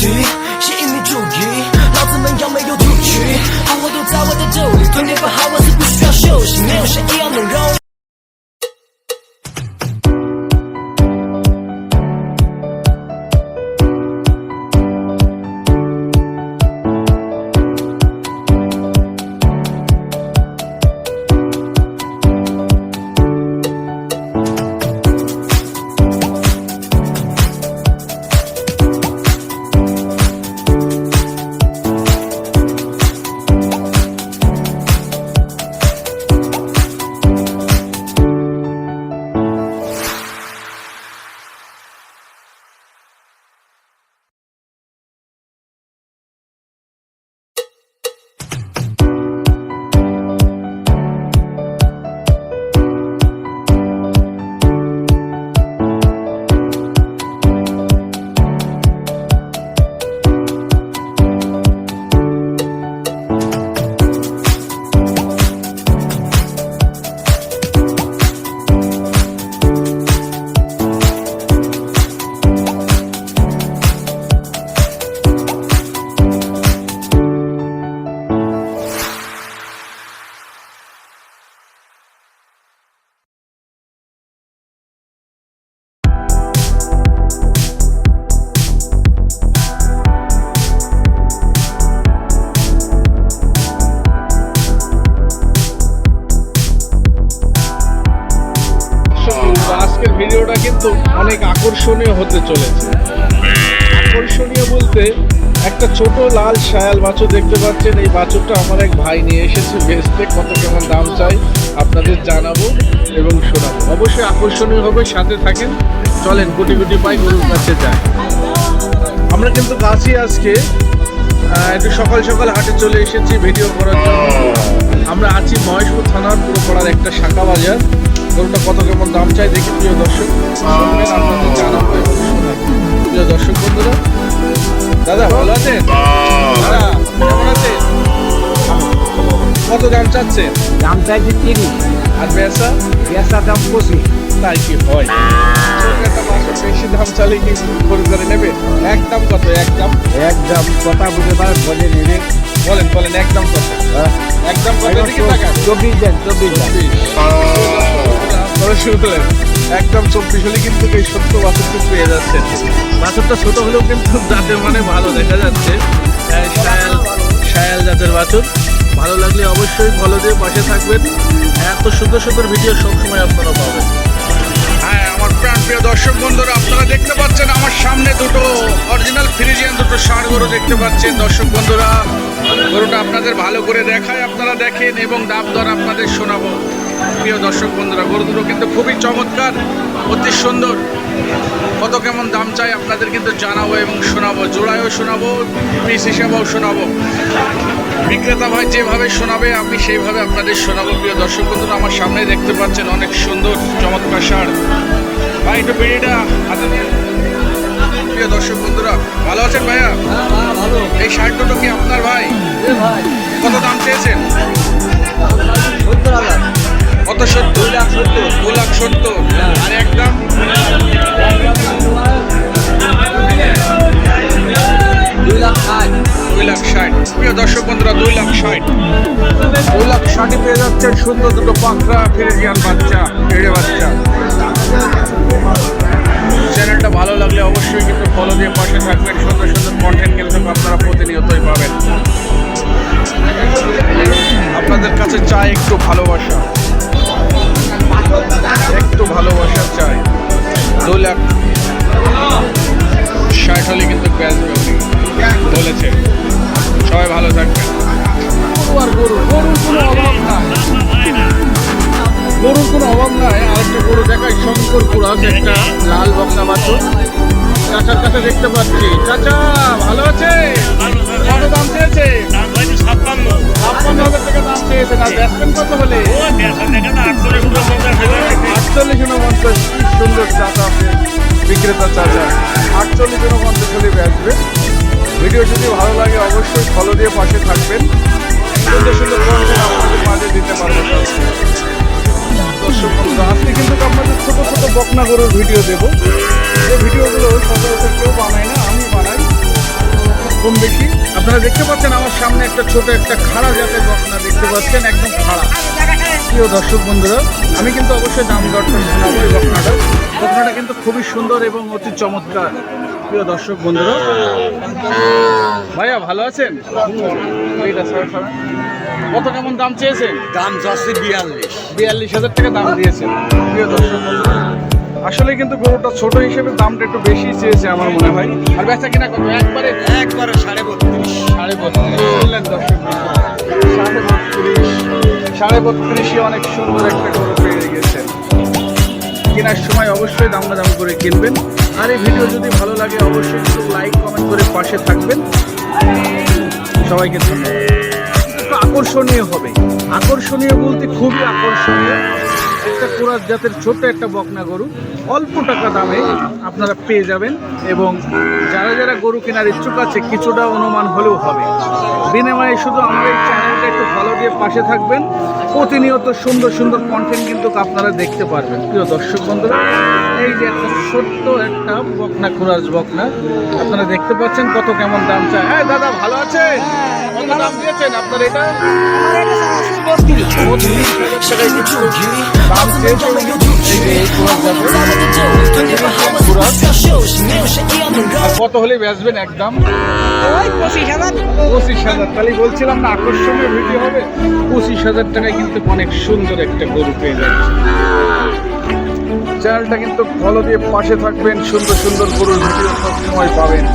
地，吸引你注意。老子们要没有出去，好货都在我的兜里，对面不好我是不需要休息，没有谁一样能容。আজকের ভিডিওটা কিন্তু অনেক আকর্ষণীয় হতে চলেছে। আকর্ষণীয় বলতে একটা ছোট লাল শায়াল বাছুর দেখতে পাচ্ছেন। এই বাছুরটা আমার এক ভাই নিয়ে এসেছে বেচতে। কত কেমন দাম চাই আপনাদের জানাবো এবং শোনাবো। অবশ্যই আকর্ষণীয় হবে, সাথে থাকেন। চলেন কোটি কোটি পাই গরুর কাছে যাই। আমরা কিন্তু গাছি আজকে একটু সকাল সকাল হাটে চলে এসেছি ভিডিও করার জন্য। আমরা আছি মহেশপুর থানার পুরোপাড়ার একটা শাখা বাজার। গরুটা কত কেমন দাম চাই দেখি প্রিয় দর্শক, আপনাদের জানাবো এবং শোনাবো। প্রিয় দর্শক বন্ধুরা, দাদা ভালো আছেন? দাদা কেমন আছেন? কত দাম চাচ্ছেন? দাম চাইছি 30, আর বেচা দাম 25। তাই কি হয়? একটা মাসে বেশি দাম চালে কি গরু করে নেবে? একদম কত? একদম কথা বুঝতে পারেন, বলে নেবে। বলেন বলেন, একদম কত? একদম কত দিকে টাকা? 24 দেন, 24 দেন। শুনলেন, একদম 24 হলে কিন্তু এই ছোট্ট বাছুরটা পেয়ে যাচ্ছেন। বাছুরটা ছোট হলেও কিন্তু জাতের মানে ভালো দেখা যাচ্ছে। শায়াল জাতের বাছুর। ভালো লাগলে অবশ্যই ফলো দিয়ে পাশে থাকবেন। এত সুন্দর সুন্দর ভিডিও সবসময় আপনারা পাবেন। হ্যাঁ, আমার প্রিয় দর্শক বন্ধুরা, আপনারা দেখতে পাচ্ছেন আমার সামনে দুটো অরিজিনাল ফ্রিজিয়ান দুটো ষাঁড় গরু দেখতে পাচ্ছেন। দর্শক বন্ধুরা, গরুটা আপনাদের ভালো করে দেখায়, আপনারা দেখেন এবং দাম দর আপনাদের শোনাবো। প্রিয় দর্শক বন্ধুরা, গরু দুটো কিন্তু খুবই চমৎকার, অতি সুন্দর। কত কেমন দাম চাই আপনাদের কিন্তু জানাবো এবং শোনাবো। জোড়ায়ও শোনাবো, পিস হিসাবেও শোনাবো। বিক্রেতা ভাই যেভাবে শোনাবে আমি সেইভাবে আপনাদের শোনাবো। প্রিয় দর্শক বন্ধুরা, আমার সামনে দেখতে পাচ্ছেন অনেক সুন্দর চমৎকার ষাঁড়। ভাই একটু বিড়িটা হাতে নিয়ে। প্রিয় দর্শক বন্ধুরা, ভালো আছেন ভাইয়া? ভালো। এই ষাঁড় দুটো কি আপনার ভাই? ভাই কত দাম চেয়েছেন? 70,000। কত? 70? 2,70,000। আর একদম 2,60,000। প্রিয় দর্শক বন্ধুরা, 2,60,000 পেয়ে যাচ্ছেন সুন্দর দুটো পাকড়া ফ্রিজিয়ান বাচ্চা, পেড়ে বাচ্চা। চ্যানেলটা ভালো লাগলে অবশ্যই কিন্তু ফলো দিয়ে পাশে থাকবেন। সুন্দর সুন্দর কন্টেন্ট কিন্তু আপনারা প্রতিনিয়তই পাবেন। আপনাদের কাছে চাই একটু ভালোবাসা, একটু ভালোবাসা চাই। 2,60,000 হলে কিন্তু বেচবে উনি বলেছে। সবাই ভালো থাকবেন। গরুর কোনো অভাব নাই, গরুর কোনো অভাব নাই। আরেকটা গরু দেখাই, শঙ্করপুর আছে একটা লাল বকনা বাছুর। চাচার কাছে দেখতে পাচ্ছি। চাচা ভালো আছে? কত দাম চেয়েছে? 56,000 টাকা দাম চেয়েছে। না বেচবেন কত হলে? 48,49। সুন্দর চাচা, বিক্রেতা চাচা। 48,49 হলে বেচবে। ভিডিও যদি ভালো লাগে অবশ্যই ফলো দিয়ে পাশে থাকবেন। সুন্দর সুন্দর কন্টেন্ট আপনাদের মাঝে দিতে পারবেন। দর্শক বন্ধুরা, আজকে কিন্তু আপনাদের ছোটো ছোটো বকনা গরুর ভিডিও দেবো। যে ভিডিওগুলো সচরাচর কেউ বানায় না, আমি বানাই। কম বেশি। আপনারা দেখতে পাচ্ছেন আমার সামনে একটা ছোট একটা খাড়া জাতের বকনা দেখতে পাচ্ছেন, একদম খাড়া। প্রিয় দর্শক বন্ধুরা, আমি কিন্তু অবশ্যই দাম দর্শন শোনাবো এই বকনাটা কিন্তু খুবই সুন্দর এবং অতি চমৎকার। প্রিয় দর্শক বন্ধুরা, ভাইয়া ভালো আছেন? এইটা সর। কত কেমন দাম চেয়েছেন? দাম যাচ্ছে 42,000 টাকা দাম দিয়েছেন। প্রিয় দর্শক বন্ধুরা, আসলে কিন্তু গরুটা ছোট হিসেবে দামটা একটু বেশি চেয়েছে আমার মনে হয়। আর বেচা কিনা কত? একবারে 32.5 বললেন দর্শক বন্ধুরা। 32.5 অনেক সুন্দর একটা গরু পেয়ে গেছেন। কেনার সময় অবশ্যই দাম করে কিনবেন। আর এই ভিডিও যদি ভালো লাগে অবশ্যই একটু লাইক কমেন্ট করে পাশে থাকবেন। সবাইকে ধন্যবাদ। একটু আকর্ষণীয় হবে, আকর্ষণীয় বলতে খুবই আকর্ষণীয় একটা কোরাস জাতের ছোট্ট একটা বকনা গরু অল্প টাকা দামে আপনারা পেয়ে যাবেন। এবং যারা যারা গরু কেনার ইচ্ছুক আছে কিছুটা অনুমান হলেও হবে। বিনিময়ে শুধু আমার এই চ্যানেলটা একটু ফলো দিয়ে পাশে থাকবেন। প্রতিনিয়ত সুন্দর সুন্দর কন্টেন্ট কিন্তু আপনারা দেখতে পারবেন। প্রিয় দর্শক বন্ধুরা, এই যে একটা ছোট্ট একটা বকনা কোরাস বকনা আপনারা দেখতে পাচ্ছেন কত কেমন দাম চায়। হ্যাঁ দাদা ভালো আছে? কত দাম দিয়েছেন আপনার এটা? 32,000 টাকায় কিছু দাম চেয়েছে। আর কত হলে বেচবেন একদম? 25,000। তাহলে বলছিলাম না আকর্ষণীয় ভিডিও হবে। 25,000 টাকায় কিন্তু অনেক সুন্দর একটা গরু পেয়ে যাচ্ছে। চ্যানেলটা কিন্তু ফলো দিয়ে পাশে থাকবেন, সুন্দর সুন্দর গরুর ভিডিও সবসময় পাবেন।